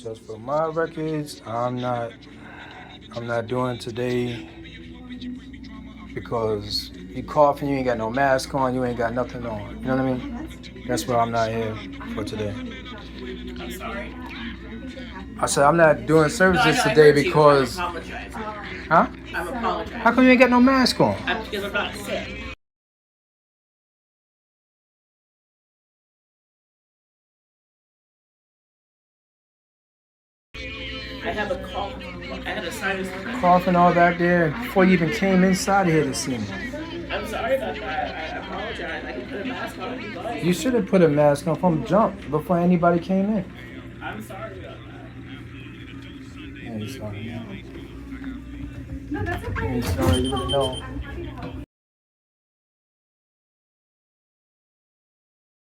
Just for my records, I'm not doing today because you coughing, you ain't got no mask on, you ain't got nothing on. You know what I mean? That's why I'm not here for today. I'm sorry. I said I'm not doing services I today heard you. because, I'm apologizing. huh? I'm apologizing. How come you ain't got no mask on? Because I'm not sick. I have a cough. I had a sinus infection. Coughing all back there before you even came inside of here to see me. I'm sorry about that. I apologize. I can put a mask on if you'd like. You should have put a mask on from jump before anybody came in. I'm sorry about that. Yeah, you sorry. No, that's okay. You sorry, you didn't know.